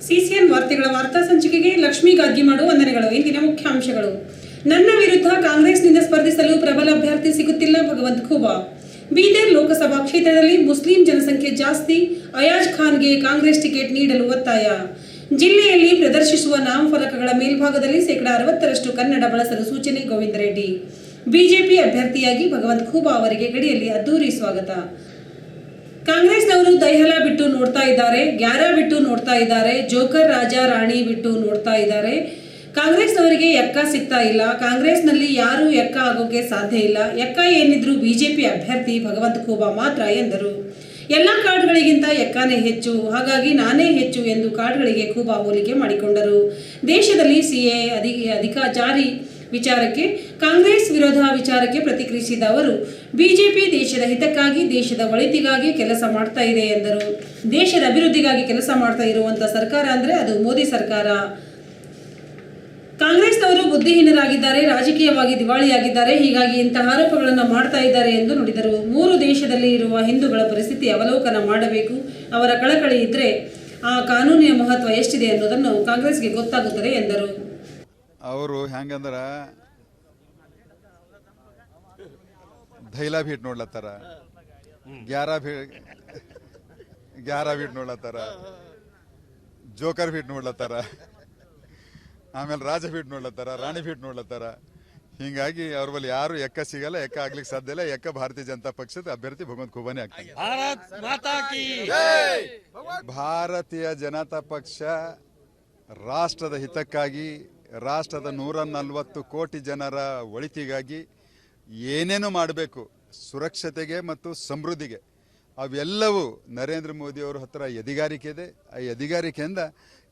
CCN ವಾರ್ತೆಗಳ ವಾರ್ತಾ ಸಂಚಿಕೆಗೆ ಲಕ್ಷ್ಮೀ ಗಾದ್ಗಿಮಾಡು ವಂದನೆಗಳು. ಇಂದಿನ ಮುಖ್ಯಾಂಶಗಳು. ನನ್ನ ವಿರುದ್ಧ ಕಾಂಗ್ರೆಸ್ನಿಂದ ಸ್ಪರ್ಧಿಸಲು ಪ್ರಬಲ ಅಭ್ಯರ್ಥಿ ಸಿಗುತ್ತಿಲ್ಲ, ಭಗವಂತ ಖೂಬಾ. ಬೀದರ್ ಲೋಕಸಭಾ ಕ್ಷೇತ್ರದಲ್ಲಿ ಮುಸ್ಲಿಂ ಜನಸಂಖ್ಯೆ ಜಾಸ್ತಿ, ಅಯಾಜ್ ಖಾನ್ಗೆ ಕಾಂಗ್ರೆಸ್ ಟಿಕೆಟ್ ನೀಡಲು ಒತ್ತಾಯ. ಜಿಲ್ಲೆಯಲ್ಲಿ ಪ್ರದರ್ಶಿಸುವ ನಾಮಫಲಕಗಳ ಮೇಲ್ಭಾಗದಲ್ಲಿ 60% ಕನ್ನಡ ಬಳಸಲು ಸೂಚನೆ, ಗೋವಿಂದ ರೆಡ್ಡಿ. ಬಿಜೆಪಿ ಅಭ್ಯರ್ಥಿಯಾಗಿ ಭಗವಂತ ಖೂಬಾ ಅವರಿಗೆ ಗಡಿಯಲ್ಲಿ ಅದ್ದೂರಿ ಸ್ವಾಗತ. ಕಾಂಗ್ರೆಸ್ನವರು ದೈಹಲ ಬಿಟ್ಟು ನೋಡ್ತಾ ಇದ್ದಾರೆ, ಗ್ಯಾರಾ ಬಿಟ್ಟು ನೋಡ್ತಾ ಇದ್ದಾರೆ, ಜೋಕರ್ ರಾಜ ರಾಣಿ ಬಿಟ್ಟು ನೋಡ್ತಾ ಇದ್ದಾರೆ. ಕಾಂಗ್ರೆಸ್ನವರಿಗೆ ಎಕ್ಕ ಸಿಗ್ತಾ ಇಲ್ಲ. ಕಾಂಗ್ರೆಸ್ನಲ್ಲಿ ಯಾರೂ ಎಕ್ಕ ಆಗೋಕೆ ಸಾಧ್ಯ ಇಲ್ಲ. ಎಕ್ಕ ಏನಿದ್ರು ಬಿಜೆಪಿ ಅಭ್ಯರ್ಥಿ ಭಗವಂತ ಖೂಬಾ ಮಾತ್ರ ಎಂದರು. ಎಲ್ಲ ಕಾರ್ಡ್ಗಳಿಗಿಂತ ಎಕ್ಕಾನೇ ಹೆಚ್ಚು, ಹಾಗಾಗಿ ನಾನೇ ಹೆಚ್ಚು ಎಂದು ಕಾರ್ಡ್ಗಳಿಗೆ ಖೂಬಾ ಹೋಲಿಕೆ ಮಾಡಿಕೊಂಡರು. ದೇಶದಲ್ಲಿ ಸಿಎ ಅಧಿಕ ಜಾರಿ ವಿಚಾರಕ್ಕೆ, ಕಾಂಗ್ರೆಸ್ ವಿರೋಧ ವಿಚಾರಕ್ಕೆ ಪ್ರತಿಕ್ರಿಯಿಸಿದ ಅವರು, ಬಿಜೆಪಿ ದೇಶದ ಹಿತಕ್ಕಾಗಿ, ದೇಶದ ಒಳಿತಿಗಾಗಿ ಕೆಲಸ ಮಾಡ್ತಾ ಇದೆ ಎಂದರು. ದೇಶದ ಅಭಿವೃದ್ಧಿಗಾಗಿ ಕೆಲಸ ಮಾಡ್ತಾ ಇರುವಂತಹ ಸರ್ಕಾರ ಅಂದ್ರೆ ಅದು ಮೋದಿ ಸರ್ಕಾರ. ಕಾಂಗ್ರೆಸ್ನವರು ಬುದ್ಧಿಹೀನರಾಗಿದ್ದಾರೆ, ರಾಜಕೀಯವಾಗಿ ದಿವಾಳಿಯಾಗಿದ್ದಾರೆ, ಹೀಗಾಗಿ ಇಂತಹ ಆರೋಪಗಳನ್ನು ಮಾಡ್ತಾ ಇದ್ದಾರೆ ಎಂದು ನುಡಿದರು. 3 ದೇಶದಲ್ಲಿ ಇರುವ ಹಿಂದೂಗಳ ಪರಿಸ್ಥಿತಿ ಅವಲೋಕನ ಮಾಡಬೇಕು. ಅವರ ಕಳಕಳಿ ಇದ್ರೆ ಆ ಕಾನೂನಿನ ಮಹತ್ವ ಎಷ್ಟಿದೆ ಅನ್ನೋದನ್ನು ಕಾಂಗ್ರೆಸ್ಗೆ ಗೊತ್ತಾಗುತ್ತದೆ ಎಂದರು. ಅವರು ಹೆಂಗಂದ್ರೆ ದೈಲ ಭೀಟ್ ನೋಡ್ಲತ್ತಾರ, ಗ್ಯಾರಾ ಭೀಟ್ ನೋಡ್ಲತ್ತಾರ, ಜೋಕರ್ ಭೀಟ್ ನೋಡ್ಲತ್ತಾರ, ಆಮೇಲೆ ರಾಜ ಭೀಟ್ ನೋಡ್ಲತ್ತಾರ, ರಾಣಿ ಭೀಟ್ ನೋಡ್ಲತ್ತಾರ. ಹಿಂಗಾಗಿ ಅವ್ರ ಬಳಿ ಯಾರು ಎಕ್ಕ ಸಿಗಲ್ಲ, ಎಕ್ಕ ಆಗ್ಲಿಕ್ಕೆ ಸಾಧ್ಯ ಇಲ್ಲ. ಎಕ್ಕ ಭಾರತೀಯ ಜನತಾ ಪಕ್ಷದ ಅಭ್ಯರ್ಥಿ ಭಗವಂತ ಖೂಬಾನೇ ಆಗ್ತಾರೆ. ಭಾರತೀಯ ಜನತಾ ಪಕ್ಷ ರಾಷ್ಟ್ರದ ಹಿತಕ್ಕಾಗಿ, ರಾಷ್ಟ್ರದ 140 ಕೋಟಿ ಜನರ ಒಳಿತಿಗಾಗಿ ಏನೇನು ಮಾಡಬೇಕು, ಸುರಕ್ಷತೆಗೆ ಮತ್ತು ಸಮೃದ್ಧಿಗೆ, ಅವೆಲ್ಲವೂ ನರೇಂದ್ರ ಮೋದಿಯವರ ಹತ್ರ ಎದಿಗಾರಿಕೆ ಇದೆ. ಆ ಎದಿಗಾರಿಕೆಯಿಂದ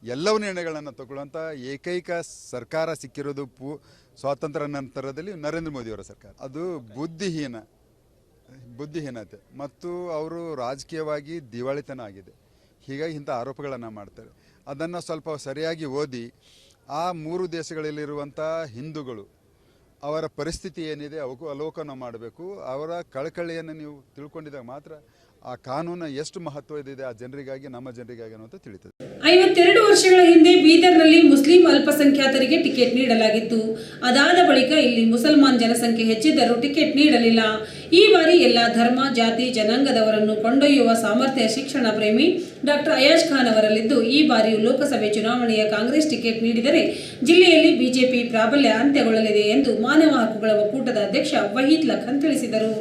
ಎಲ್ಲವೂ ನಿರ್ಣಯಗಳನ್ನು ತಗೊಳ್ಳುವಂಥ ಏಕೈಕ ಸರ್ಕಾರ ಸಿಕ್ಕಿರೋದು ಸ್ವಾತಂತ್ರ್ಯ ನಂತರದಲ್ಲಿ ನರೇಂದ್ರ ಮೋದಿಯವರ ಸರ್ಕಾರ. ಅದು ಬುದ್ಧಿಹೀನತೆ ಮತ್ತು ಅವರು ರಾಜಕೀಯವಾಗಿ ದಿವಾಳಿತನ ಆಗಿದೆ. ಹೀಗಾಗಿ ಇಂಥ ಆರೋಪಗಳನ್ನು ಮಾಡ್ತಾರೆ. ಅದನ್ನು ಸ್ವಲ್ಪ ಸರಿಯಾಗಿ ಓದಿ ಆ 3 ದೇಶಗಳಲ್ಲಿರುವಂಥ ಹಿಂದೂಗಳು ಅವರ ಪರಿಸ್ಥಿತಿ ಏನಿದೆ ಅವಲೋಕನ ಮಾಡಬೇಕು. ಅವರ ಕಳಕಳಿಯನ್ನು ನೀವು ತಿಳ್ಕೊಂಡಿದಾಗ ಮಾತ್ರ ಆ ಕಾನೂನು ಎಷ್ಟು ಮಹತ್ವದಿದೆ ಆ ಜನರಿಗಾಗಿ, ನಮ್ಮ ಜನರಿಗಾಗಿ ಅನ್ನೋದು ತಿಳಿತದೆ. 52 ವರ್ಷಗಳ ಹಿಂದೆ ಬೀದರ್ನಲ್ಲಿ ಮುಸ್ಲಿಂ ಅಲ್ಪಸಂಖ್ಯಾತರಿಗೆ ಟಿಕೆಟ್ ನೀಡಲಾಗಿತ್ತು. ಅದಾದ ಬಳಿಕ ಇಲ್ಲಿ ಮುಸಲ್ಮಾನ್ ಜನಸಂಖ್ಯೆ ಹೆಚ್ಚಿದ್ದರೂ ಟಿಕೆಟ್ ನೀಡಲಿಲ್ಲ. ಈ ಬಾರಿ ಎಲ್ಲ ಧರ್ಮ, ಜಾತಿ, ಜನಾಂಗದವರನ್ನು ಕೊಂಡೊಯ್ಯುವ ಸಾಮರ್ಥ್ಯ ಶಿಕ್ಷಣ ಪ್ರೇಮಿ ಡಾಕ್ಟರ್ ಅಯಾಜ್ ಖಾನ್ ಅವರಲ್ಲಿದ್ದು, ಈ ಬಾರಿಯೂ ಲೋಕಸಭೆ ಚುನಾವಣೆಯ ಕಾಂಗ್ರೆಸ್ ಟಿಕೆಟ್ ನೀಡಿದರೆ ಜಿಲ್ಲೆಯಲ್ಲಿ ಬಿಜೆಪಿ ಪ್ರಾಬಲ್ಯ ಅಂತ್ಯಗೊಳ್ಳಲಿದೆ ಎಂದು ಮಾನವ ಹಕ್ಕುಗಳ ಒಕ್ಕೂಟದ ಅಧ್ಯಕ್ಷ ವಹೀದ್ ಲಖನ್ ತಿಳಿಸಿದರು.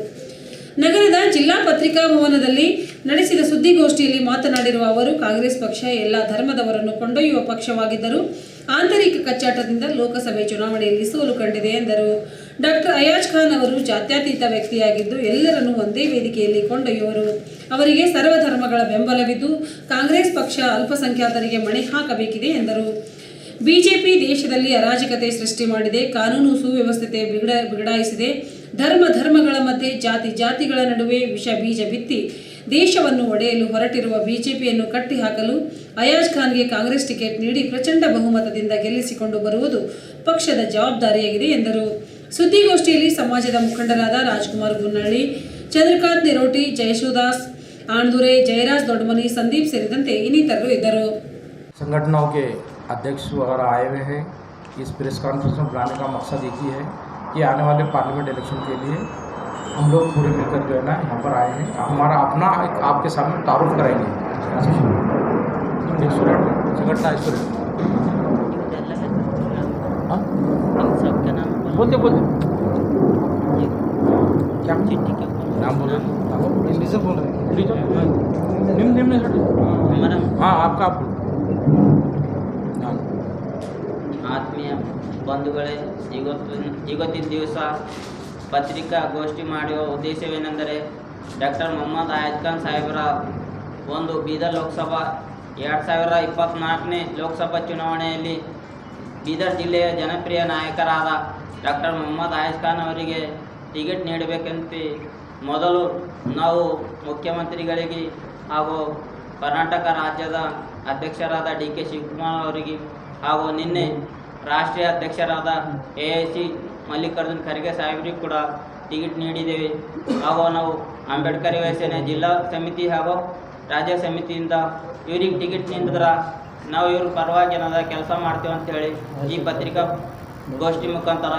ನಗರದ ಜಿಲ್ಲಾ ಪತ್ರಿಕಾ ಭವನದಲ್ಲಿ ನಡೆಸಿದ ಸುದ್ದಿಗೋಷ್ಠಿಯಲ್ಲಿ ಮಾತನಾಡಿರುವ ಅವರು, ಕಾಂಗ್ರೆಸ್ ಪಕ್ಷ ಎಲ್ಲ ಧರ್ಮದವರನ್ನು ಕೊಂಡೊಯ್ಯುವ ಪಕ್ಷವಾಗಿದ್ದರೂ ಆಂತರಿಕ ಕಚ್ಚಾಟದಿಂದ ಲೋಕಸಭೆ ಚುನಾವಣೆಯಲ್ಲಿ ಸೋಲು ಕಂಡಿದೆ ಎಂದರು. ಡಾಕ್ಟರ್ ಅಯಾಜ್ ಖಾನ್ ಅವರು ಜಾತ್ಯತೀತ ವ್ಯಕ್ತಿಯಾಗಿದ್ದು ಎಲ್ಲರನ್ನೂ ಒಂದೇ ವೇದಿಕೆಯಲ್ಲಿ ಕೊಂಡೊಯ್ಯುವರು. ಅವರಿಗೆ ಸರ್ವಧರ್ಮಗಳ ಬೆಂಬಲವಿದ್ದು ಕಾಂಗ್ರೆಸ್ ಪಕ್ಷ ಅಲ್ಪಸಂಖ್ಯಾತರಿಗೆ ಮಣೆ ಹಾಕಬೇಕಿದೆ ಎಂದರು. ಬಿಜೆಪಿ ದೇಶದಲ್ಲಿ ಅರಾಜಕತೆ ಸೃಷ್ಟಿ ಮಾಡಿದೆ, ಕಾನೂನು ಸುವ್ಯವಸ್ಥೆ ಬಿಗಡಾಯಿಸಿದೆ, ಧರ್ಮಗಳ ಮಧ್ಯೆ, ಜಾತಿಗಳ ನಡುವೆ ವಿಷ ಬೀಜ ಬಿತ್ತಿ ದೇಶವನ್ನು ಒಡೆಯಲು ಹೊರಟಿರುವ ಬಿಜೆಪಿಯನ್ನು ಕಟ್ಟಿ ಹಾಕಲು ಅಯಾಜ್ ಖಾನ್ಗೆ ಕಾಂಗ್ರೆಸ್ ಟಿಕೆಟ್ ನೀಡಿ ಪ್ರಚಂಡ ಬಹುಮತದಿಂದ ಗೆಲ್ಲಿಸಿಕೊಂಡು ಬರುವುದು ಪಕ್ಷದ ಜವಾಬ್ದಾರಿಯಾಗಿದೆ ಎಂದರು. ಸುದ್ದಿಗೋಷ್ಠಿಯಲ್ಲಿ ಸಮಾಜದ ಮುಖಂಡರಾದ ರಾಜ್ಕುಮಾರ್ ಗುನ್ನಳ್ಳಿ, ಚಂದ್ರಕಾಂತ್ ನಿರೋಟಿ, ಜಯಶುದಾಸ್ ಆಣ್ದುರೆ, ಜಯರಾಜ್ ದೊಡ್ಡಮನಿ, ಸಂದೀಪ್ ಸೇರಿದಂತೆ ಇನ್ನಿತರರು ಇದ್ದರು. संगठनों के अध्यक्ष वगैरह आए हुए हैं. इस प्रेस कॉन्फ्रेंस में बुलाने का मकसद एक ही है कि आने वाले पार्लियामेंट इलेक्शन के लिए हम लोग पूरे मिलकर जो है ना यहाँ पर आए हैं. हमारा अपना एक आपके सामने तारुफ कराएंगे. संगठन बोलते क्या नाम बोल रहे हिंदी से बोल रहे हैं. हाँ आपका ಆತ್ಮೀಯ ಬಂಧುಗಳೇ, ಇವತ್ತಿನ ದಿವಸ ಪತ್ರಿಕಾಗೋಷ್ಠಿ ಮಾಡುವ ಉದ್ದೇಶವೇನೆಂದರೆ, ಡಾಕ್ಟರ್ ಮೊಹಮ್ಮದ್ ಅಯಾಜ್ ಖಾನ್ ಸಾಹೇಬರ ಒಂದು ಬೀದರ್ ಲೋಕಸಭಾ 2024ನೇ ಲೋಕಸಭಾ ಚುನಾವಣೆಯಲ್ಲಿ ಬೀದರ್ ಜಿಲ್ಲೆಯ ಜನಪ್ರಿಯ ನಾಯಕರಾದ ಡಾಕ್ಟರ್ ಮೊಹಮ್ಮದ್ ಅಯಾಜ್ ಖಾನ್ ಅವರಿಗೆ ಟಿಕೆಟ್ ನೀಡಬೇಕಂತ ಮೊದಲು ನಾವು ಮುಖ್ಯಮಂತ್ರಿಗಳಿಗೆ ಹಾಗೂ ಕರ್ನಾಟಕ ರಾಜ್ಯದ ಅಧ್ಯಕ್ಷರಾದ DK ಶಿವಕುಮಾರ್ ಅವರಿಗೆ ಹಾಗೂ ನಿನ್ನೆ ರಾಷ್ಟ್ರೀಯ ಅಧ್ಯಕ್ಷರಾದ AIC ಮಲ್ಲಿಕಾರ್ಜುನ್ ಖರ್ಗೆ ಸಾಹೇಬರಿಗೆ ಕೂಡ ಟಿಕೆಟ್ ನೀಡಿದ್ದೇವೆ. ಹಾಗೂ ನಾವು ಅಂಬೇಡ್ಕರ್ ಯುವ ಸೇನೆ ಜಿಲ್ಲಾ ಸಮಿತಿ ಹಾಗೂ ರಾಜ್ಯ ಸಮಿತಿಯಿಂದ ಇವರಿಗೆ ಟಿಕೆಟ್ ನೀಡಿದ್ರೆ ನಾವು ಇವ್ರ ಪರವಾಗಿ ಏನಾದ ಕೆಲಸ ಮಾಡ್ತೀವಿ ಅಂತೇಳಿ ಈ ಪತ್ರಿಕಾ ಗೋಷ್ಠಿ ಮುಖಾಂತರ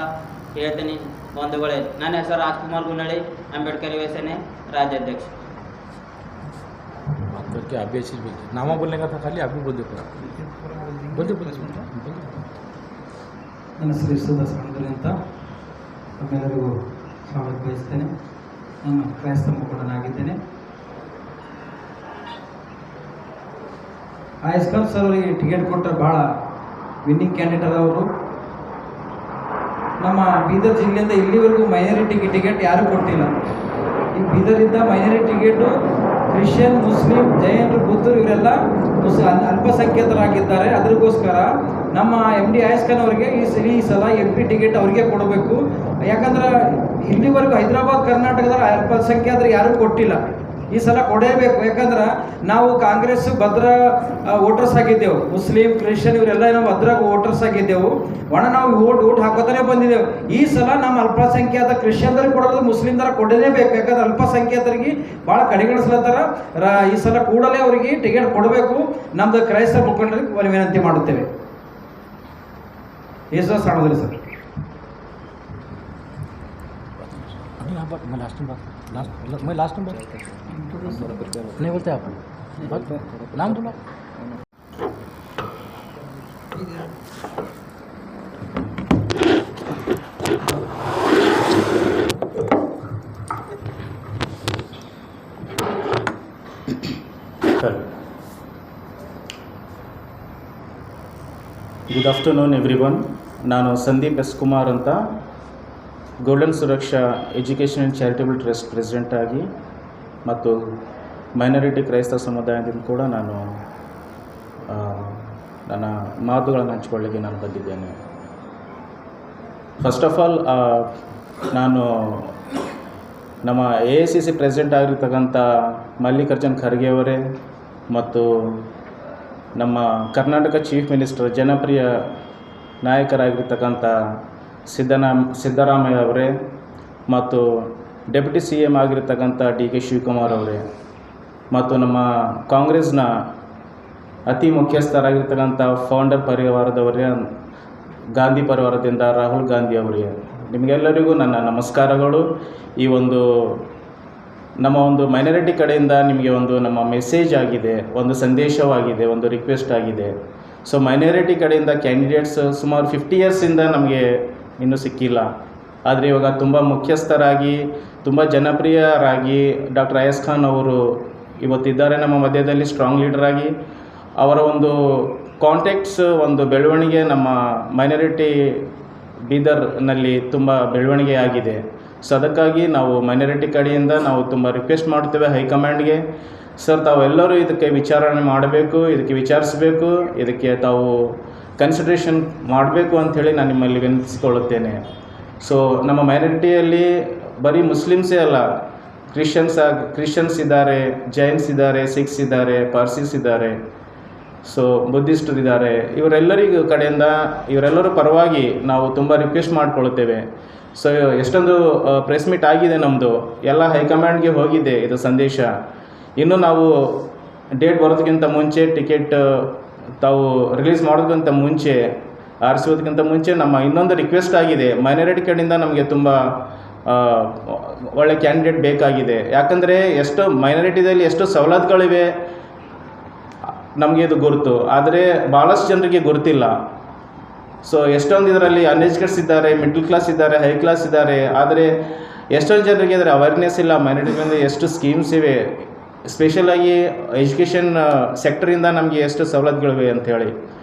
ಹೇಳ್ತೀನಿ ಬಂಧುಗಳೇ. ನನ್ನ ಹೆಸರು ರಾಜ್ಕುಮಾರ್ ಗುನ್ನಳ್ಳಿ, ಅಂಬೇಡ್ಕರ್ ಯುವ ಸೇನೆ ರಾಜ್ಯಾಧ್ಯಕ್ಷ. करके आप भी अच्छी नामा बोलने का था, खाली आप भी बोल देते ನನ್ನ ಹೆಸರು ಯಶೋದಾಸ್ ಗಂಗೂಲಿ ಅಂತ. ತಮ್ಮೆಲ್ಲರಿಗೂ ಸ್ವಾಗತ ಬಯಸ್ತೇನೆ. ನಾನು ಕ್ರೈಸ್ತ ಮುಖಂಡನಾಗಿದ್ದೇನೆ. ಆಯಸ್ಕರ್ ಸರ್ ಅವರಿಗೆ ಟಿಕೆಟ್ ಕೊಟ್ಟರೆ ಭಾಳ ವಿನ್ನಿಂಗ್ ಕ್ಯಾಂಡಿಡೇಟ್ ಅವರು. ನಮ್ಮ ಬೀದರ್ ಜಿಲ್ಲೆಯಿಂದ ಇಲ್ಲಿವರೆಗೂ ಮೈನಾರಿಟಿ ಟಿಕೆಟ್ ಯಾರೂ ಕೊಟ್ಟಿಲ್ಲ. ಈ ಬೀದರಿಂದ ಮೈನಾರಿಟಿ ಟಿಕೆಟು ಕ್ರಿಶ್ಚಿಯನ್, ಮುಸ್ಲಿಂ, ಜೈನರು, ಬುದ್ಧರು ಇವರೆಲ್ಲ ಅಲ್ಪಸಂಖ್ಯಾತರಾಗಿದ್ದಾರೆ. ಅದಕ್ಕೋಸ್ಕರ ನಮ್ಮ MD ಆಯಸ್ಖಾನ್ ಅವರಿಗೆ ಈ ಸಲ MP ಟಿಕೆಟ್ ಅವರಿಗೆ ಕೊಡಬೇಕು. ಯಾಕಂದ್ರೆ ಇಲ್ಲಿವರೆಗೂ ಹೈದರಾಬಾದ್ ಕರ್ನಾಟಕದ ಅಲ್ಪಸಂಖ್ಯಾತರಿಗೆ ಯಾರೂ ಕೊಟ್ಟಿಲ್ಲ. ಈ ಸಲ ಕೊಡೇಬೇಕು. ಯಾಕಂದ್ರೆ ನಾವು ಕಾಂಗ್ರೆಸ್ ಭದ್ರ ವೋಟರ್ಸ್ ಆಗಿದ್ದೆವು. ಮುಸ್ಲಿಂ, ಕ್ರಿಶ್ಚಿಯನ್ ಇವರೆಲ್ಲ ನಾವು ಭದ್ರ ವೋಟರ್ಸ್ ಆಗಿದ್ದೆವು. ನಾವು ಓಟ್ ಹಾಕೋತಾನೆ ಬಂದಿದ್ದೆವು. ಈ ಸಲ ನಮ್ಮ ಅಲ್ಪಸಂಖ್ಯಾತ ಕ್ರಿಶ್ಚಿಯನ್ದರಿಗೆ ಕೊಡೋದು, ಮುಸ್ಲಿಮ್ದರ ಕೊಡಲೇಬೇಕು. ಯಾಕಂದ್ರೆ ಅಲ್ಪಸಂಖ್ಯಾತರಿಗೆ ಭಾಳ ಕಡೆಗಣಿಸ್ಲತ್ತಾರ. ಈ ಸಲ ಕೂಡಲೇ ಅವರಿಗೆ ಟಿಕೆಟ್ ಕೊಡಬೇಕು. ನಮ್ದು ಕ್ರೈಸ್ತ ಮುಖಂಡರಿಗೆ ವಿನಂತಿ ಮಾಡುತ್ತೇವೆ. ಎಷ್ಟು ಸಾಣೋದಿಲ್ಲ ಸರ್. मैं लास्ट नंबर नहीं बोलते आप नाम बोलो. Good afternoon everyone. ನಾನು ಸಂದೀಪ್ ಎಸ್ ಕುಮಾರ್ ಅಂತ golden Suraksha education and charitable trust president ಆಗಿ ಮತ್ತು ಮೈನಾರಿಟಿ ಕ್ರೈಸ್ತ ಸಮುದಾಯದಿಂದ ಕೂಡ ನಾನು ನನ್ನ ಮಾತುಗಳನ್ನು ಹಂಚಿಕೊಳ್ಳಿಕ್ಕೆ ನಾನು ಬಂದಿದ್ದೇನೆ. ಫಸ್ಟ್ ಆಫ್ ಆಲ್ ನಾನು ನಮ್ಮ AICC ಪ್ರೆಸಿಡೆಂಟ್ ಆಗಿರ್ತಕ್ಕಂಥ ಮಲ್ಲಿಕಾರ್ಜುನ್ ಖರ್ಗೆ ಅವರೇ ಮತ್ತು ನಮ್ಮ ಕರ್ನಾಟಕ ಚೀಫ್ ಮಿನಿಸ್ಟರ್, ಜನಪ್ರಿಯ ನಾಯಕರಾಗಿರ್ತಕ್ಕಂಥ ಸಿದ್ದರಾಮಯ್ಯ ಅವರೇ ಮತ್ತು ಡೆಪ್ಯೂಟಿ CM ಆಗಿರ್ತಕ್ಕಂಥ DK ಶಿವಕುಮಾರ್ ಅವರೇ ಮತ್ತು ನಮ್ಮ ಕಾಂಗ್ರೆಸ್ನ ಅತಿ ಮುಖ್ಯಸ್ಥರಾಗಿರ್ತಕ್ಕಂಥ ಫೌಂಡರ್ ಪರಿವಾರದವರೇ, ಗಾಂಧಿ ಪರಿವಾರದಿಂದ ರಾಹುಲ್ ಗಾಂಧಿ ಅವರಿಗೆ, ನಿಮಗೆಲ್ಲರಿಗೂ ನನ್ನ ನಮಸ್ಕಾರಗಳು. ಈ ಒಂದು ನಮ್ಮ ಒಂದು ಮೈನಾರಿಟಿ ಕಡೆಯಿಂದ ನಿಮಗೆ ಒಂದು ನಮ್ಮ ಮೆಸೇಜ್ ಆಗಿದೆ, ಒಂದು ಸಂದೇಶವಾಗಿದೆ, ಒಂದು ರಿಕ್ವೆಸ್ಟ್ ಆಗಿದೆ. ಸೊ ಮೈನಾರಿಟಿ ಕಡೆಯಿಂದ ಕ್ಯಾಂಡಿಡೇಟ್ಸ್ ಸುಮಾರು 50 ಇಯರ್ಸಿಂದ ನಮಗೆ ಇನ್ನೂ ಸಿಕ್ಕಿಲ್ಲ. ಆದರೆ ಇವಾಗ ತುಂಬ ಮುಖ್ಯಸ್ಥರಾಗಿ, ತುಂಬ ಜನಪ್ರಿಯರಾಗಿ ಡಾಕ್ಟರ್ ಅಯಸ್ ಖಾನ್ ಅವರು ಇವತ್ತಿದ್ದಾರೆ ನಮ್ಮ ಮಧ್ಯದಲ್ಲಿ, ಸ್ಟ್ರಾಂಗ್ ಲೀಡರಾಗಿ. ಅವರ ಒಂದು ಕಾಂಟ್ಯಾಕ್ಟ್ಸ್, ಒಂದು ಬೆಳವಣಿಗೆ ನಮ್ಮ ಮೈನಾರಿಟಿ ಬೀದರ್ನಲ್ಲಿ ತುಂಬ ಬೆಳವಣಿಗೆ ಆಗಿದೆ. ಸೊ ಅದಕ್ಕಾಗಿ ನಾವು ಮೈನಾರಿಟಿ ಕಡೆಯಿಂದ ನಾವು ತುಂಬ ರಿಕ್ವೆಸ್ಟ್ ಮಾಡ್ತೇವೆ ಹೈಕಮಾಂಡ್ಗೆ, ಸರ್ ತಾವೆಲ್ಲರೂ ಇದಕ್ಕೆ ವಿಚಾರಣೆ ಮಾಡಬೇಕು, ಇದಕ್ಕೆ ವಿಚಾರಿಸಬೇಕು, ಇದಕ್ಕೆ ತಾವು ಕನ್ಸಿಡ್ರೇಷನ್ ಮಾಡಬೇಕು ಅಂಥೇಳಿ ನಾನು ನಿಮ್ಮಲ್ಲಿ ವಿನಂತಿಸಿಕೊಳ್ಳುತ್ತೇನೆ. ಸೊ ನಮ್ಮ ಮೈನಾರಿಟಿಯಲ್ಲಿ ಬರೀ ಮುಸ್ಲಿಮ್ಸೇ ಅಲ್ಲ, ಕ್ರಿಶ್ಚಿಯನ್ಸ್ ಇದ್ದಾರೆ, ಜೈನ್ಸ್ ಇದ್ದಾರೆ, ಸಿಖ್ಸ್ ಇದ್ದಾರೆ, ಪಾರ್ಸೀಸ್ ಇದ್ದಾರೆ, ಸೊ ಬುದ್ಧಿಸ್ಟರು ಇದ್ದಾರೆ. ಇವರೆಲ್ಲರಿಗೂ ಕಡೆಯಿಂದ ಇವರೆಲ್ಲರ ಪರವಾಗಿ ನಾವು ತುಂಬ ರಿಕ್ವೆಸ್ಟ್ ಮಾಡಿಕೊಳ್ಳುತ್ತೇವೆ. ಸೊ ಎಷ್ಟೊಂದು ಪ್ರೆಸ್ ಮೀಟ್ ಆಗಿದೆ ನಮ್ಮದು, ಎಲ್ಲ ಹೈಕಮಾಂಡ್ಗೆ ಹೋಗಿದೆ ಇದು ಸಂದೇಶ. ಇನ್ನು ನಾವು ಡೇಟ್ ಬರೋದಕ್ಕಿಂತ ಮುಂಚೆ, ಟಿಕೆಟ್ ತಾವು ರಿಲೀಸ್ ಮಾಡೋದಕ್ಕಿಂತ ಮುಂಚೆ, ಆರಿಸೋದಕ್ಕಿಂತ ಮುಂಚೆ ನಮ್ಮ ಇನ್ನೊಂದು ರಿಕ್ವೆಸ್ಟ್ ಆಗಿದೆ. ಮೈನಾರಿಟಿ ಕಡೆಯಿಂದ ನಮಗೆ ತುಂಬ ಒಳ್ಳೆ ಕ್ಯಾಂಡಿಡೇಟ್ ಬೇಕಾಗಿದೆ. ಯಾಕಂದರೆ ಎಷ್ಟು ಮೈನಾರಿಟಿದಲ್ಲಿ ಎಷ್ಟು ಸವಲತ್ತುಗಳಿವೆ ನಮಗೆ ಇದು ಗುರುತು, ಆದರೆ ಭಾಳಷ್ಟು ಜನರಿಗೆ ಗುರುತಿಲ್ಲ. ಸೊ ಎಷ್ಟೊಂದು ಇದರಲ್ಲಿ ಅನ್ಎಜುಕೇಟ್ಸ್ ಇದ್ದಾರೆ, ಮಿಡ್ಲ್ ಕ್ಲಾಸ್ ಇದ್ದಾರೆ, ಹೈ ಕ್ಲಾಸ್ ಇದ್ದಾರೆ, ಆದರೆ ಎಷ್ಟೊಂದು ಜನರಿಗೆ ಅದರ ಅವೇರ್ನೆಸ್ ಇಲ್ಲ. ಮೈನಾರಿಟಿಯಿಂದ ಎಷ್ಟು ಸ್ಕೀಮ್ಸ್ ಇವೆ, ಸ್ಪೆಷಲಾಗಿ ಎಜುಕೇಷನ್ ಸೆಕ್ಟರಿಂದ ನಮಗೆ ಎಷ್ಟು ಸವಲತ್ತುಗಳಿವೆ ಅಂಥೇಳಿ.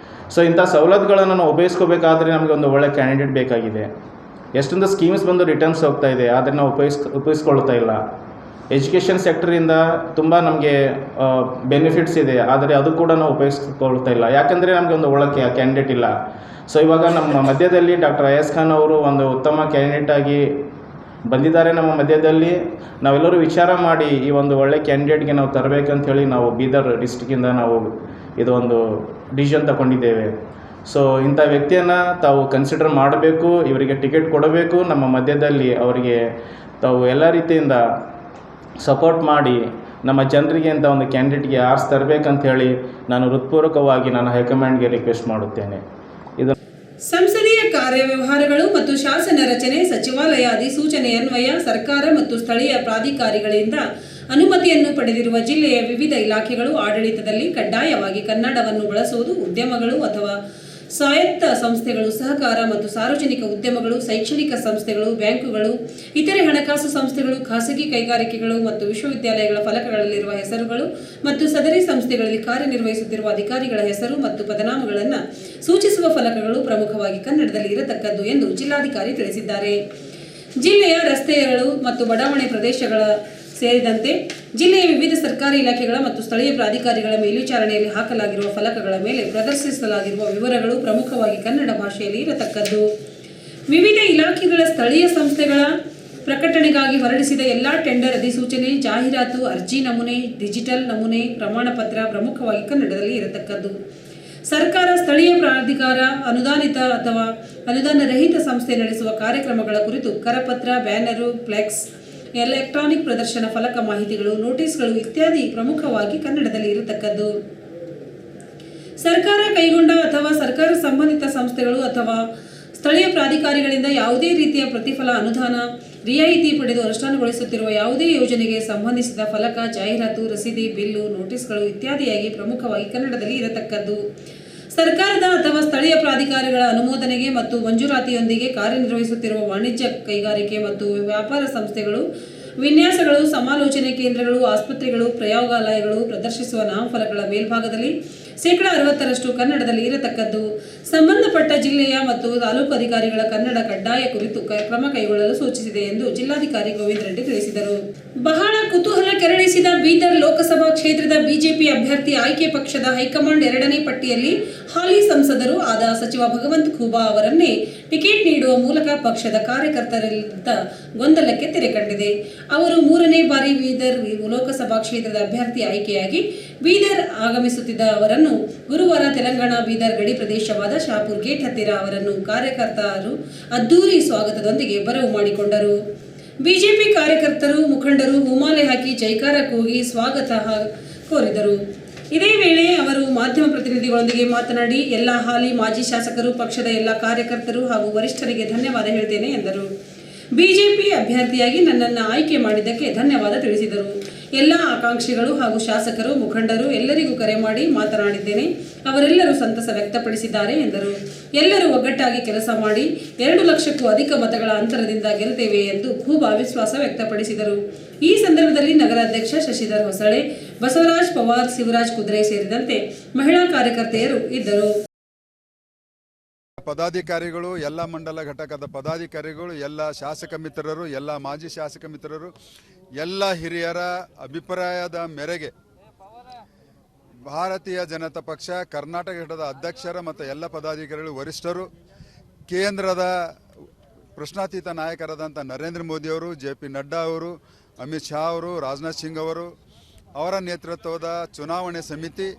ಸೊ ಇಂಥ ಸವಲತ್ತುಗಳನ್ನು ನಾವು ಉಪಯೋಗಿಸ್ಕೋಬೇಕಾದ್ರೆ ನಮಗೆ ಒಂದು ಒಳ್ಳೆ ಕ್ಯಾಂಡಿಡೇಟ್ ಬೇಕಾಗಿದೆ. ಎಷ್ಟೊಂದು ಸ್ಕೀಮ್ಸ್ ಬಂದು ರಿಟರ್ನ್ಸ್ ಹೋಗ್ತಾ ಇದೆ, ಆದರೆ ನಾವು ಉಪಯೋಗಿಸ್ಕೊಳ್ತಾ ಇಲ್ಲ. ಎಜುಕೇಷನ್ ಸೆಕ್ಟರಿಂದ ತುಂಬ ನಮಗೆ ಬೆನಿಫಿಟ್ಸ್ ಇದೆ, ಆದರೆ ಅದು ಕೂಡ ನಾವು ಉಪಯೋಗಿಸ್ಕೊಳ್ತಾ ಇಲ್ಲ. ಯಾಕಂದರೆ ನಮಗೆ ಒಂದು ಒಳ್ಳೆ ಕ್ಯಾಂಡಿಡೇಟ್ ಇಲ್ಲ. ಸೊ ಇವಾಗ ನಮ್ಮ ಮಧ್ಯದಲ್ಲಿ ಡಾಕ್ಟರ್ ಅಯಸ್ ಖಾನ್ ಅವರು ಒಂದು ಉತ್ತಮ ಕ್ಯಾಂಡಿಡೇಟ್ ಆಗಿ ಬಂದಿದ್ದಾರೆ ನಮ್ಮ ಮಧ್ಯದಲ್ಲಿ. ನಾವೆಲ್ಲರೂ ವಿಚಾರ ಮಾಡಿ ಈ ಒಂದು ಒಳ್ಳೆ ಕ್ಯಾಂಡಿಡೇಟ್ಗೆ ನಾವು ತರಬೇಕಂಥೇಳಿ ನಾವು ಬೀದರ್ ಡಿಸ್ಟ್ರಿಕ್ಕಿಂದ ನಾವು ಇದೊಂದು ಡಿಸಿಷನ್ ತಗೊಂಡಿದ್ದೇವೆ. ಸೊ ಇಂಥ ವ್ಯಕ್ತಿಯನ್ನು ತಾವು ಕನ್ಸಿಡರ್ ಮಾಡಬೇಕು, ಇವರಿಗೆ ಟಿಕೆಟ್ ಕೊಡಬೇಕು. ನಮ್ಮ ಮಧ್ಯದಲ್ಲಿ ಅವರಿಗೆ ತಾವು ಎಲ್ಲ ರೀತಿಯಿಂದ ಸಪೋರ್ಟ್ ಮಾಡಿ ನಮ್ಮ ಜನರಿಗೆ ಅಂತ ಒಂದು ಕ್ಯಾಂಡಿಡೇಟ್ಗೆ ಆರಿಸಿ ತರಬೇಕಂತ ಹೇಳಿ ನಾನು ಹೃತ್ಪೂರ್ವಕವಾಗಿ ನಾನು ಹೈಕಮಾಂಡ್ಗೆ ರಿಕ್ವೆಸ್ಟ್ ಮಾಡುತ್ತೇನೆ. ಇದು ಸಂಸದೀಯ ಕಾರ್ಯವ್ಯವಹಾರಗಳು ಮತ್ತು ಶಾಸನ ರಚನೆ ಸಚಿವಾಲಯ ಅಧಿಸೂಚನೆಯನ್ವಯ ಸರ್ಕಾರ ಮತ್ತು ಸ್ಥಳೀಯ ಪ್ರಾಧಿಕಾರಿಗಳಿಂದ ಅನುಮತಿಯನ್ನು ಪಡೆದಿರುವ ಜಿಲ್ಲೆಯ ವಿವಿಧ ಇಲಾಖೆಗಳು ಆಡಳಿತದಲ್ಲಿ ಕಡ್ಡಾಯವಾಗಿ ಕನ್ನಡವನ್ನು ಬಳಸುವುದು, ಉದ್ಯಮಗಳು ಅಥವಾ ಸ್ವಾಯತ್ತ ಸಂಸ್ಥೆಗಳು, ಸಹಕಾರ ಮತ್ತು ಸಾರ್ವಜನಿಕ ಉದ್ಯಮಗಳು, ಶೈಕ್ಷಣಿಕ ಸಂಸ್ಥೆಗಳು, ಬ್ಯಾಂಕುಗಳು, ಇತರೆ ಹಣಕಾಸು ಸಂಸ್ಥೆಗಳು, ಖಾಸಗಿ ಕೈಗಾರಿಕೆಗಳು ಮತ್ತು ವಿಶ್ವವಿದ್ಯಾಲಯಗಳ ಫಲಕಗಳಲ್ಲಿರುವ ಹೆಸರುಗಳು ಮತ್ತು ಸದರಿ ಸಂಸ್ಥೆಗಳಲ್ಲಿ ಕಾರ್ಯನಿರ್ವಹಿಸುತ್ತಿರುವ ಅಧಿಕಾರಿಗಳ ಹೆಸರು ಮತ್ತು ಪದನಾಮಗಳನ್ನು ಸೂಚಿಸುವ ಫಲಕಗಳು ಪ್ರಮುಖವಾಗಿ ಕನ್ನಡದಲ್ಲಿ ಇರತಕ್ಕದ್ದು ಎಂದು ಜಿಲ್ಲಾಧಿಕಾರಿ ತಿಳಿಸಿದ್ದಾರೆ. ಜಿಲ್ಲೆಯ ರಸ್ತೆಗಳು ಮತ್ತು ಬಡಾವಣೆ ಪ್ರದೇಶಗಳ ಸೇರಿದಂತೆ ಜಿಲ್ಲೆಯ ವಿವಿಧ ಸರ್ಕಾರಿ ಇಲಾಖೆಗಳ ಮತ್ತು ಸ್ಥಳೀಯ ಪ್ರಾಧಿಕಾರಿಗಳ ಮೇಲ್ವಿಚಾರಣೆಯಲ್ಲಿ ಹಾಕಲಾಗಿರುವ ಫಲಕಗಳ ಮೇಲೆ ಪ್ರದರ್ಶಿಸಲಾಗಿರುವ ವಿವರಗಳು ಪ್ರಮುಖವಾಗಿ ಕನ್ನಡ ಭಾಷೆಯಲ್ಲಿ ಇರತಕ್ಕದ್ದು. ವಿವಿಧ ಇಲಾಖೆಗಳ ಸ್ಥಳೀಯ ಸಂಸ್ಥೆಗಳ ಪ್ರಕಟಣೆಗಾಗಿ ಹೊರಡಿಸಿದ ಎಲ್ಲ ಟೆಂಡರ್ ಅಧಿಸೂಚನೆ, ಜಾಹೀರಾತು, ಅರ್ಜಿ ನಮೂನೆ, ಡಿಜಿಟಲ್ ನಮೂನೆ, ಪ್ರಮಾಣ ಪತ್ರ ಪ್ರಮುಖವಾಗಿ ಕನ್ನಡದಲ್ಲಿ ಇರತಕ್ಕದ್ದು. ಸರ್ಕಾರ, ಸ್ಥಳೀಯ ಪ್ರಾಧಿಕಾರ, ಅನುದಾನಿತ ಅಥವಾ ಅನುದಾನ ರಹಿತ ಸಂಸ್ಥೆ ನಡೆಸುವ ಕಾರ್ಯಕ್ರಮಗಳ ಕುರಿತು ಕರಪತ್ರ, ಬ್ಯಾನರು, ಫ್ಲೆಕ್ಸ್, ಎಲೆಕ್ಟ್ರಾನಿಕ್ ಪ್ರದರ್ಶನ ಫಲಕ ಮಾಹಿತಿಗಳು, ನೋಟಿಸ್ಗಳು ಇತ್ಯಾದಿ ಪ್ರಮುಖವಾಗಿ ಕನ್ನಡದಲ್ಲಿ ಇರತಕ್ಕದ್ದು. ಸರ್ಕಾರ ಕೈಗೊಂಡ ಅಥವಾ ಸರ್ಕಾರ ಸಂಬಂಧಿತ ಸಂಸ್ಥೆಗಳು ಅಥವಾ ಸ್ಥಳೀಯ ಪ್ರಾಧಿಕಾರಿಗಳಿಂದ ಯಾವುದೇ ರೀತಿಯ ಪ್ರತಿಫಲ, ಅನುದಾನ, ರಿಯಾಯಿತಿ ಪಡೆದು ಅನುಷ್ಠಾನಗೊಳಿಸುತ್ತಿರುವ ಯಾವುದೇ ಯೋಜನೆಗೆ ಸಂಬಂಧಿಸಿದ ಫಲಕ, ಜಾಹೀರಾತು, ರಸೀದಿ, ಬಿಲ್ಲು, ನೋಟಿಸ್ಗಳು ಇತ್ಯಾದಿಯಾಗಿ ಪ್ರಮುಖವಾಗಿ ಕನ್ನಡದಲ್ಲಿ ಇರತಕ್ಕದ್ದು. ಸರ್ಕಾರದ ಅಥವಾ ಸ್ಥಳೀಯ ಪ್ರಾಧಿಕಾರಗಳ ಅನುಮೋದನೆಗೆ ಮತ್ತು ಮಂಜೂರಾತಿಯೊಂದಿಗೆ ಕಾರ್ಯನಿರ್ವಹಿಸುತ್ತಿರುವ ವಾಣಿಜ್ಯ, ಕೈಗಾರಿಕೆ ಮತ್ತು ವ್ಯಾಪಾರ ಸಂಸ್ಥೆಗಳು, ವಿನ್ಯಾಸಗಳು, ಸಮಾಲೋಚನೆ ಕೇಂದ್ರಗಳು, ಆಸ್ಪತ್ರೆಗಳು, ಪ್ರಯೋಗಾಲಯಗಳು ಪ್ರದರ್ಶಿಸುವ ನಾಮಫಲಕಗಳ ಮೇಲ್ಭಾಗದಲ್ಲಿ 60% ಕನ್ನಡದಲ್ಲಿ ಇರತಕ್ಕದ್ದು. ಸಂಬಂಧಪಟ್ಟ ಜಿಲ್ಲೆಯ ಮತ್ತು ತಾಲೂಕು ಅಧಿಕಾರಿಗಳ ಕನ್ನಡ ಕಡ್ಡಾಯ ಕುರಿತು ಕ್ರಮ ಕೈಗೊಳ್ಳಲು ಸೂಚಿಸಿದೆ ಎಂದು ಜಿಲ್ಲಾಧಿಕಾರಿ ಗೋವಿಂದ ರೆಡ್ಡಿ ತಿಳಿಸಿದರು. ಬಹಳ ಕುತೂಹಲ ಕೆರಳಿಸಿದ ಬೀದರ್ ಲೋಕಸಭಾ ಕ್ಷೇತ್ರದ ಬಿಜೆಪಿ ಅಭ್ಯರ್ಥಿ ಆಯ್ಕೆ ಪಕ್ಷದ ಹೈಕಮಾಂಡ್ 2ನೇ ಪಟ್ಟಿಯಲ್ಲಿ ಹಾಲಿ ಸಂಸದರು ಆದ ಸಚಿವ ಭಗವಂತ ಖೂಬಾ ಅವರನ್ನೇ ಟಿಕೆಟ್ ನೀಡುವ ಮೂಲಕ ಪಕ್ಷದ ಕಾರ್ಯಕರ್ತರಿಂದ ಗೊಂದಲಕ್ಕೆ ತೆರೆ ಕಂಡಿದೆ. ಅವರು 3ನೇ ಬಾರಿ ಬೀದರ್ ಲೋಕಸಭಾ ಕ್ಷೇತ್ರದ ಅಭ್ಯರ್ಥಿ ಆಯ್ಕೆಯಾಗಿ ಬೀದರ್ ಆಗಮಿಸುತ್ತಿದ್ದ ಅವರನ್ನು ಗುರುವಾರ ತೆಲಂಗಾಣ ಬೀದರ್ ಗಡಿ ಪ್ರದೇಶವಾದ ಶಾಪುರ್ ಗೇಟ್ ಹತ್ತಿರ ಅವರನ್ನು ಕಾರ್ಯಕರ್ತರು ಅದ್ದೂರಿ ಸ್ವಾಗತದೊಂದಿಗೆ ಬರವು ಮಾಡಿಕೊಂಡರು. ಬಿಜೆಪಿ ಕಾರ್ಯಕರ್ತರು, ಮುಖಂಡರು ಹೂಮಾಲೆ ಹಾಕಿ ಜೈಕಾರ ಕೂಗಿ ಸ್ವಾಗತ ಕೋರಿದರು. ಇದೇ ವೇಳೆ ಅವರು ಮಾಧ್ಯಮ ಪ್ರತಿನಿಧಿಗಳೊಂದಿಗೆ ಮಾತನಾಡಿ, ಎಲ್ಲ ಹಾಲಿ ಮಾಜಿ ಶಾಸಕರು, ಪಕ್ಷದ ಎಲ್ಲ ಕಾರ್ಯಕರ್ತರು ಹಾಗೂ ವರಿಷ್ಠರಿಗೆ ಧನ್ಯವಾದ ಹೇಳ್ತೇನೆ ಎಂದರು. ಬಿಜೆಪಿ ಅಭ್ಯರ್ಥಿಯಾಗಿ ನನ್ನನ್ನು ಆಯ್ಕೆ ಮಾಡಿದ್ದಕ್ಕೆ ಧನ್ಯವಾದ ತಿಳಿಸಿದರು. ಎಲ್ಲ ಆಕಾಂಕ್ಷಿಗಳು ಹಾಗೂ ಶಾಸಕರು, ಮುಖಂಡರು ಎಲ್ಲರಿಗೂ ಕರೆ ಮಾಡಿ ಮಾತನಾಡಿದ್ದೇನೆ. ಅವರೆಲ್ಲರೂ ಸಂತಸ ವ್ಯಕ್ತಪಡಿಸಿದ್ದಾರೆ ಎಂದರು. ಎಲ್ಲರೂ ಒಗ್ಗಟ್ಟಾಗಿ ಕೆಲಸ ಮಾಡಿ 2 ಲಕ್ಷಕ್ಕೂ ಅಧಿಕ ಮತಗಳ ಅಂತರದಿಂದ ಗೆಲ್ತೇವೆ ಎಂದು ಖೂಬಾ ವಿಶ್ವಾಸ ವ್ಯಕ್ತಪಡಿಸಿದರು. ಈ ಸಂದರ್ಭದಲ್ಲಿ ನಗರಾಧ್ಯಕ್ಷ ಶಶಿಧರ್ ಹೊಸಳೆ, ಬಸವರಾಜ್ ಪವಾರ್, ಶಿವರಾಜ್ ಕುದುರೆ ಸೇರಿದಂತೆ ಮಹಿಳಾ ಕಾರ್ಯಕರ್ತೆಯರು ಇದ್ದರು. ಪದಾಧಿಕಾರಿಗಳು, ಎಲ್ಲ ಮಂಡಲ ಘಟಕದ ಪದಾಧಿಕಾರಿಗಳು, ಎಲ್ಲ ಶಾಸಕ ಮಿತ್ರರು, ಎಲ್ಲ ಮಾಜಿ ಶಾಸಕ ಮಿತ್ರರು, ಎಲ್ಲ ಹಿರಿಯರ ಅಭಿಪ್ರಾಯದ ಮೇರೆಗೆ ಭಾರತೀಯ ಜನತಾ ಪಕ್ಷ ಕರ್ನಾಟಕ ಘಟಕದ ಅಧ್ಯಕ್ಷರ ಮತ್ತು ಎಲ್ಲ ಪದಾಧಿಕಾರಿಗಳು, ವರಿಷ್ಠರು, ಕೇಂದ್ರದ ಪ್ರಶ್ನಾತೀತ ನಾಯಕರಾದಂಥ ನರೇಂದ್ರ ಮೋದಿಯವರು, JP ನಡ್ಡಾ ಅವರು, ಅಮಿತ್ ಶಾ ಅವರು, ರಾಜನಾಥ್ ಸಿಂಗ್ ಅವರು, ಅವರ ನೇತೃತ್ವದ ಚುನಾವಣೆ ಸಮಿತಿ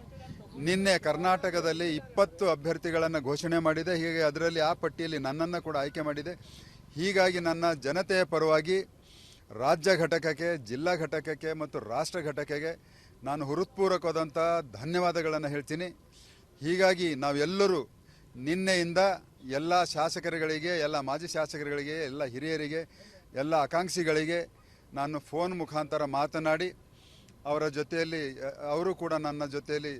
ನಿನ್ನೆ ಕರ್ನಾಟಕದಲ್ಲಿ 20 ಅಭ್ಯರ್ಥಿಗಳನ್ನು ಘೋಷಣೆ ಮಾಡಿದೆ. ಹೀಗೆ ಅದರಲ್ಲಿ ಆ ಪಟ್ಟಿಯಲ್ಲಿ ನನ್ನನ್ನು ಕೂಡ ಆಯ್ಕೆ ಮಾಡಿದೆ. ಹೀಗಾಗಿ ನನ್ನ ಜನತೆಯ ಪರವಾಗಿ ರಾಜ್ಯ ಘಟಕಕ್ಕೆ, ಜಿಲ್ಲಾ ಘಟಕಕ್ಕೆ ಮತ್ತು ರಾಷ್ಟ್ರ ಘಟಕಕ್ಕೆ ನಾನು ಹೃತ್ಪೂರ್ವಕವಾದಂಥ ಧನ್ಯವಾದಗಳನ್ನು ಹೇಳ್ತೀನಿ. ಹೀಗಾಗಿ ನಾವೆಲ್ಲರೂ ನಿನ್ನೆಯಿಂದ ಎಲ್ಲ ಶಾಸಕರುಗಳಿಗೆ, ಎಲ್ಲ ಮಾಜಿ ಶಾಸಕರುಗಳಿಗೆ, ಎಲ್ಲ ಹಿರಿಯರಿಗೆ, ಎಲ್ಲ ಆಕಾಂಕ್ಷಿಗಳಿಗೆ ನಾನು ಫೋನ್ ಮುಖಾಂತರ ಮಾತನಾಡಿ ಅವರ ಜೊತೆಯಲ್ಲಿ ಅವರು ಕೂಡ ನನ್ನ ಜೊತೆಯಲ್ಲಿ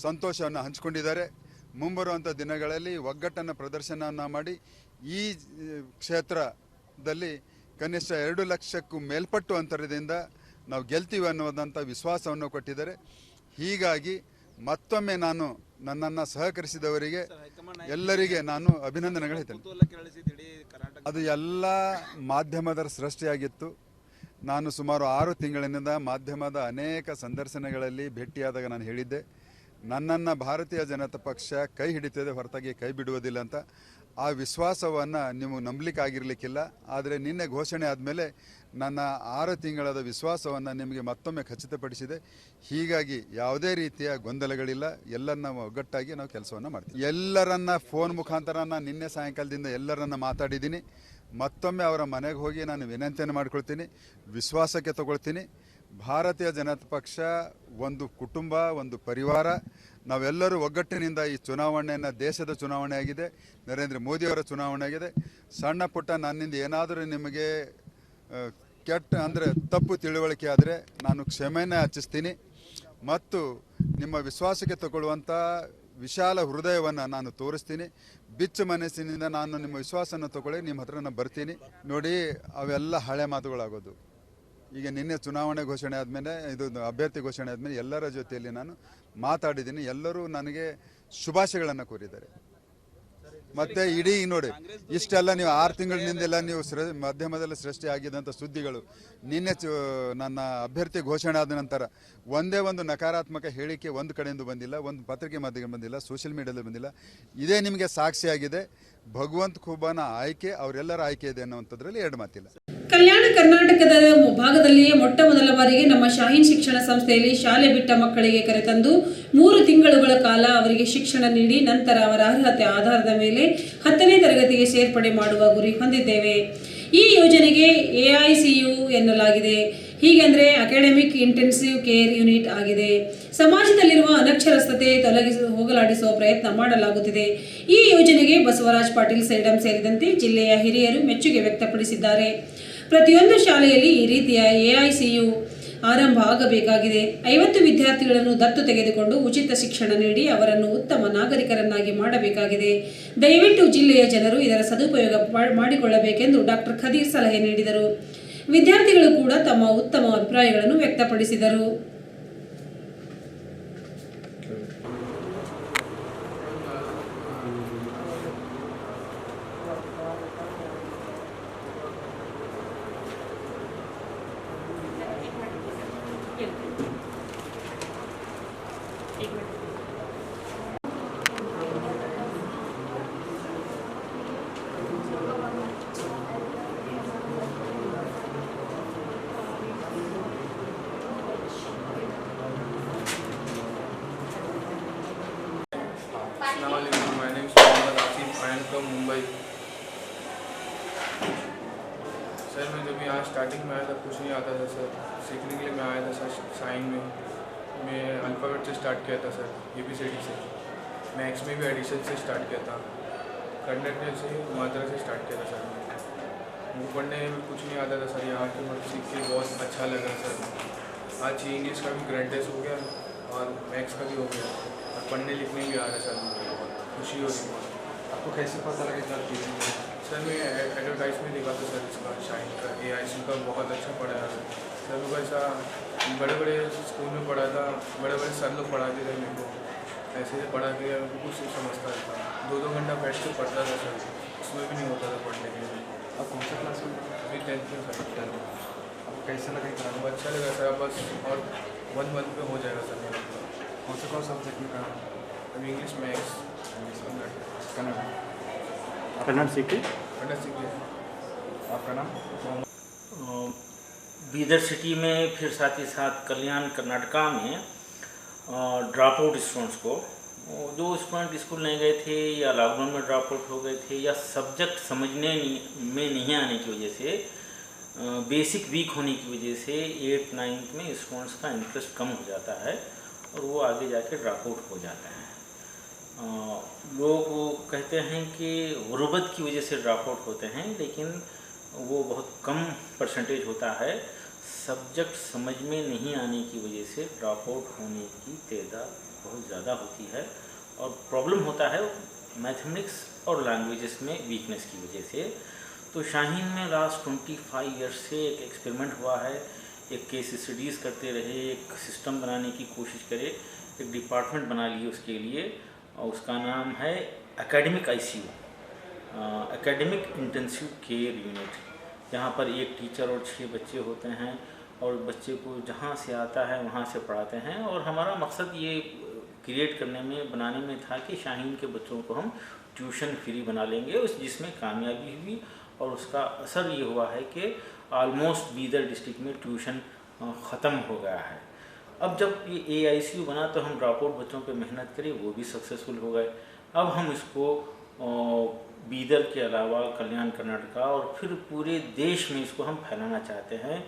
ಸಂತೋಷವನ್ನು ಹಂಚಿಕೊಂಡಿದ್ದಾರೆ. ಮುಂಬರುವಂಥ ದಿನಗಳಲ್ಲಿ ಒಗ್ಗಟ್ಟನ್ನು ಪ್ರದರ್ಶನವನ್ನು ಮಾಡಿ ಈ ಕ್ಷೇತ್ರದಲ್ಲಿ ಕನಿಷ್ಠ 2 ಲಕ್ಷಕ್ಕೂ ಮೇಲ್ಪಟ್ಟು ಅಂತರದಿಂದ ನಾವು ಗೆಲ್ತೀವಿ ಅನ್ನುವಂಥ ವಿಶ್ವಾಸವನ್ನು ಕೊಟ್ಟಿದ್ದಾರೆ. ಹೀಗಾಗಿ ಮತ್ತೊಮ್ಮೆ ನಾನು ನನ್ನನ್ನು ಸಹಕರಿಸಿದವರಿಗೆ ಎಲ್ಲರಿಗೆ ನಾನು ಅಭಿನಂದನೆಗಳು ಹೇಳ್ತೇನೆ. ಅದು ಎಲ್ಲ ಮಾಧ್ಯಮದ ಸೃಷ್ಟಿಯಾಗಿತ್ತು. ನಾನು ಸುಮಾರು 6 ತಿಂಗಳಿನಿಂದ ಮಾಧ್ಯಮದ ಅನೇಕ ಸಂದರ್ಶನಗಳಲ್ಲಿ ಭೇಟಿಯಾದಾಗ ನಾನು ಹೇಳಿದ್ದೆ, ನನ್ನನ್ನು ಭಾರತೀಯ ಜನತಾ ಪಕ್ಷ ಕೈ ಹಿಡಿತದೆ ಹೊರತಾಗಿ ಕೈ ಬಿಡುವುದಿಲ್ಲ ಅಂತ. ಆ ವಿಶ್ವಾಸವನ್ನು ನೀವು ನಂಬಲಿಕ್ಕಾಗಿರಲಿಕ್ಕಿಲ್ಲ. ಆದರೆ ನಿನ್ನೆ ಘೋಷಣೆ ಆದಮೇಲೆ ನನ್ನ 6 ತಿಂಗಳದ ವಿಶ್ವಾಸವನ್ನು ನಿಮಗೆ ಮತ್ತೊಮ್ಮೆ ಖಚಿತಪಡಿಸಿದೆ. ಹೀಗಾಗಿ ಯಾವುದೇ ರೀತಿಯ ಗೊಂದಲಗಳಿಲ್ಲ. ಎಲ್ಲರನ್ನ ಒಗ್ಗಟ್ಟಾಗಿ ನಾವು ಕೆಲಸವನ್ನು ಮಾಡ್ತೀವಿ. ಎಲ್ಲರನ್ನ ಫೋನ್ ಮುಖಾಂತರ ನಾನು ನಿನ್ನೆ ಸಾಯಂಕಾಲದಿಂದ ಎಲ್ಲರನ್ನ ಮಾತಾಡಿದ್ದೀನಿ. ಮತ್ತೊಮ್ಮೆ ಅವರ ಮನೆಗೆ ಹೋಗಿ ನಾನು ವಿನಂತಿಯನ್ನು ಮಾಡ್ಕೊಳ್ತೀನಿ, ವಿಶ್ವಾಸಕ್ಕೆ ತಗೊಳ್ತೀನಿ. ಭಾರತೀಯ ಜನತಾ ಪಕ್ಷ ಒಂದು ಕುಟುಂಬ, ಒಂದು ಪರಿವಾರ. ನಾವೆಲ್ಲರೂ ಒಗ್ಗಟ್ಟಿನಿಂದ ಈ ಚುನಾವಣೆಯನ್ನು, ದೇಶದ ಚುನಾವಣೆ ಆಗಿದೆ, ನರೇಂದ್ರ ಮೋದಿಯವರ ಚುನಾವಣೆ ಆಗಿದೆ. ಸಣ್ಣ ಪುಟ್ಟ ನನ್ನಿಂದ ಏನಾದರೂ ನಿಮಗೆ ಕೆಟ್ಟ ಅಂದರೆ ತಪ್ಪು ತಿಳುವಳಿಕೆ ಆದರೆ ನಾನು ಕ್ಷಮೆಯನ್ನು ಯಾಚಿಸ್ತೀನಿ ಮತ್ತು ನಿಮ್ಮ ವಿಶ್ವಾಸಕ್ಕೆ ತಗೊಳ್ಳುವಂಥ ವಿಶಾಲ ಹೃದಯವನ್ನು ನಾನು ತೋರಿಸ್ತೀನಿ. ಬಿಚ್ಚು ಮನಸ್ಸಿನಿಂದ ನಾನು ನಿಮ್ಮ ವಿಶ್ವಾಸನ ತಗೊಳ್ಳಿ ನಿಮ್ಮ ಹತ್ರ ನಾನು ಬರ್ತೀನಿ. ನೋಡಿ, ಅವೆಲ್ಲ ಹಳೆ ಮಾತುಗಳಾಗೋದು. ಈಗ ನಿನ್ನೆ ಚುನಾವಣೆ ಘೋಷಣೆ ಆದಮೇಲೆ, ಇದು ಅಭ್ಯರ್ಥಿ ಘೋಷಣೆ ಆದಮೇಲೆ ಎಲ್ಲರ ಜೊತೆಯಲ್ಲಿ ನಾನು ಮಾತಾಡಿದ್ದೀನಿ. ಎಲ್ಲರೂ ನನಗೆ ಶುಭಾಶಯಗಳನ್ನು ಕೋರಿದ್ದಾರೆ. ಮತ್ತು ಇಡೀ ನೋಡಿ, ಇಷ್ಟೆಲ್ಲ ನೀವು 6 ತಿಂಗಳಿನಿಂದೆಲ್ಲ ನೀವು ಮಾಧ್ಯಮದಲ್ಲಿ ಸೃಷ್ಟಿ ಆಗಿದ್ದಂಥ ಸುದ್ದಿಗಳು, ನಿನ್ನೆ ನನ್ನ ಅಭ್ಯರ್ಥಿ ಘೋಷಣೆ ಆದ ನಂತರ ಒಂದೇ ಒಂದು ನಕಾರಾತ್ಮಕ ಹೇಳಿಕೆ ಒಂದು ಕಡೆಯಿಂದ ಬಂದಿಲ್ಲ, ಒಂದು ಪತ್ರಿಕೆ ಮಾಧ್ಯಮ ಬಂದಿಲ್ಲ, ಸೋಷಿಯಲ್ ಮೀಡಿಯಾದಲ್ಲಿ ಬಂದಿಲ್ಲ. ಇದೇ ನಿಮಗೆ ಸಾಕ್ಷಿಯಾಗಿದೆ. ಭಗವಂತ ಖೂಬಾನ ಆಯ್ಕೆ, ಅವರೆಲ್ಲರ ಆಯ್ಕೆ ಇದೆ ಅನ್ನುವಂಥದ್ರಲ್ಲಿ ಎರಡು ಮಾತಿಲ್ಲ. ಕಲ್ಯಾಣ ಕರ್ನಾಟಕದ ಭಾಗದಲ್ಲಿಯೇ ಮೊಟ್ಟ ಮೊದಲ ಬಾರಿಗೆ ನಮ್ಮ ಶಾಹೀನ್ ಶಿಕ್ಷಣ ಸಂಸ್ಥೆಯಲ್ಲಿ ಶಾಲೆ ಬಿಟ್ಟ ಮಕ್ಕಳಿಗೆ ಕರೆತಂದು 3 ತಿಂಗಳುಗಳ ಕಾಲ ಅವರಿಗೆ ಶಿಕ್ಷಣ ನೀಡಿ ನಂತರ ಅವರ ಅರ್ಹತೆ ಆಧಾರದ ಮೇಲೆ 10ನೇ ತರಗತಿಗೆ ಸೇರ್ಪಡೆ ಮಾಡುವ ಗುರಿ ಹೊಂದಿದ್ದೇವೆ. ಈ ಯೋಜನೆಗೆ AICU ಎನ್ನಲಾಗಿದೆ. ಹೀಗೆಂದರೆ ಅಕಾಡೆಮಿಕ್ ಇಂಟೆನ್ಸಿವ್ ಕೇರ್ ಯೂನಿಟ್ ಆಗಿದೆ. ಸಮಾಜದಲ್ಲಿರುವ ಅನಕ್ಷರಸ್ಥತೆ ಹೋಗಲಾಡಿಸುವ ಪ್ರಯತ್ನ ಮಾಡಲಾಗುತ್ತಿದೆ. ಈ ಯೋಜನೆಗೆ ಬಸವರಾಜ್ ಪಾಟೀಲ್ ಸೇಡಂ ಸೇರಿದಂತೆ ಜಿಲ್ಲೆಯ ಹಿರಿಯರು ಮೆಚ್ಚುಗೆ ವ್ಯಕ್ತಪಡಿಸಿದ್ದಾರೆ. ಪ್ರತಿಯೊಂದು ಶಾಲೆಯಲ್ಲಿ ಈ ರೀತಿಯ AICU ಆರಂಭ ಆಗಬೇಕಾಗಿದೆ. 50 ವಿದ್ಯಾರ್ಥಿಗಳನ್ನು ದತ್ತು ತೆಗೆದುಕೊಂಡು ಉಚಿತ ಶಿಕ್ಷಣ ನೀಡಿ ಅವರನ್ನು ಉತ್ತಮ ನಾಗರಿಕರನ್ನಾಗಿ ಮಾಡಬೇಕಾಗಿದೆ. ದಯವಿಟ್ಟು ಜಿಲ್ಲೆಯ ಜನರು ಇದರ ಸದುಪಯೋಗ ಮಾಡಿಕೊಳ್ಳಬೇಕೆಂದು ಡಾಕ್ಟರ್ ಖದೀರ್ ಸಲಹೆ ನೀಡಿದರು. ವಿದ್ಯಾರ್ಥಿಗಳು ಕೂಡ ತಮ್ಮ ಉತ್ತಮ ಅಭಿಪ್ರಾಯಗಳನ್ನು ವ್ಯಕ್ತಪಡಿಸಿದರು. My name is Mohammad Asif. I am from Mumbai. Sir मैं जब यहाँ स्टार्टिंग में आया था कुछ नहीं आता था सर. सीखने के लिए मैं आया था सर साइन में. मैं अल्फ़ाबेट से स्टार्ट किया था सर, ABCD से. मैथ्स में भी एडिशन से स्टार्ट किया था. कन्नड़ से मात्रा से स्टार्ट किया था सर. मुझे पढ़ने में कुछ नहीं आता था सर. यहाँ के मतलब सीख के बहुत अच्छा लगा सर. आज इंग्लिश का भी ग्रैंड टेस्ट हो गया और मैथ्स का भी हो गया और पढ़ने लिखने भी आ रहा है सर. मुझे बहुत खुशी हो रही है. आपको कैसे पता लगा सर चीज़ें? सर मैं एडवर्टाइज में देखा था सर इसका शाइन का AICU का बहुत अच्छा पढ़ाया सर. सर लोग ऐसा बड़े बड़े स्कूल में पढ़ा था, बड़े बड़े सर लोग पढ़ाते थे मेरे को. ऐसे से पढ़ा के मेरे को कुछ नहीं समझता था. 2-2 घंटा बैठ के पढ़ता था सर. उसमें भी नहीं होता था पढ़ने के लिए. आप कौन सा क्लास में? अभी 10th में सर. आपको कैसा लगा कराना? वो अच्छा लगा सर. बस और 1 मंथ में हो जाएगा सर मेरा. कौन सब्जेक्ट में कराना? अभी इंग्लिश, मैथ्स, कन्नड़. कन्नड़ सीखे. कन्नड़ सीख लिया. आपका नाम? बीदर सिटी में, फिर साथ ही साथ कल्याण कर्नाटका में ड्रॉप आउट स्टूडेंट्स को, जो स्टूडेंट स्कूल नहीं गए थे या लॉकडाउन में ड्रॉप आउट हो गए थे या सब्जेक्ट समझने में नहीं आने की वजह से, बेसिक वीक होने की वजह से 8th 9th में स्टूडेंट्स का इंटरेस्ट कम हो जाता है और वो आगे जाके ड्रॉप आउट हो जाते हैं. लोग कहते हैं कि गुर्बत की वजह से ड्रॉप आउट होते हैं, लेकिन वो बहुत कम परसेंटेज होता है. सब्जेक्ट समझ में नहीं आने की वजह से ड्रॉप आउट होने की तादाद बहुत ज़्यादा होती है और प्रॉब्लम होता है मैथमेटिक्स और लैंग्वेजेस में वीकनेस की वजह से. तो शाहीन में लास्ट 25 ईयर्स से एक एक्सपेरिमेंट हुआ है. एक केस स्टडीज़ करते रहे, एक सिस्टम बनाने की कोशिश करे, एक डिपार्टमेंट बना लिए उसके लिए और उसका नाम है academic ICU, academic intensive care unit. यहाँ पर एक टीचर और 6 बच्चे होते हैं और बच्चे को जहाँ से आता है वहाँ से पढ़ाते हैं. और हमारा मकसद ये क्रिएट करने में, बनाने में था कि शाहीन के बच्चों को हम ट्यूशन फ्री बना लेंगे, उस जिसमें कामयाबी हुई और उसका असर ये हुआ है कि ऑलमोस्ट बीदर डिस्ट्रिक्ट में ट्यूशन ख़त्म हो गया है. अब जब ये AICU बना तो हम ड्रॉप आउट बच्चों पे मेहनत करी, वो भी सक्सेसफुल हो गए. अब हम इसको बीदर के अलावा कल्याण कर्नाटका और फिर पूरे देश में इसको हम फैलाना चाहते हैं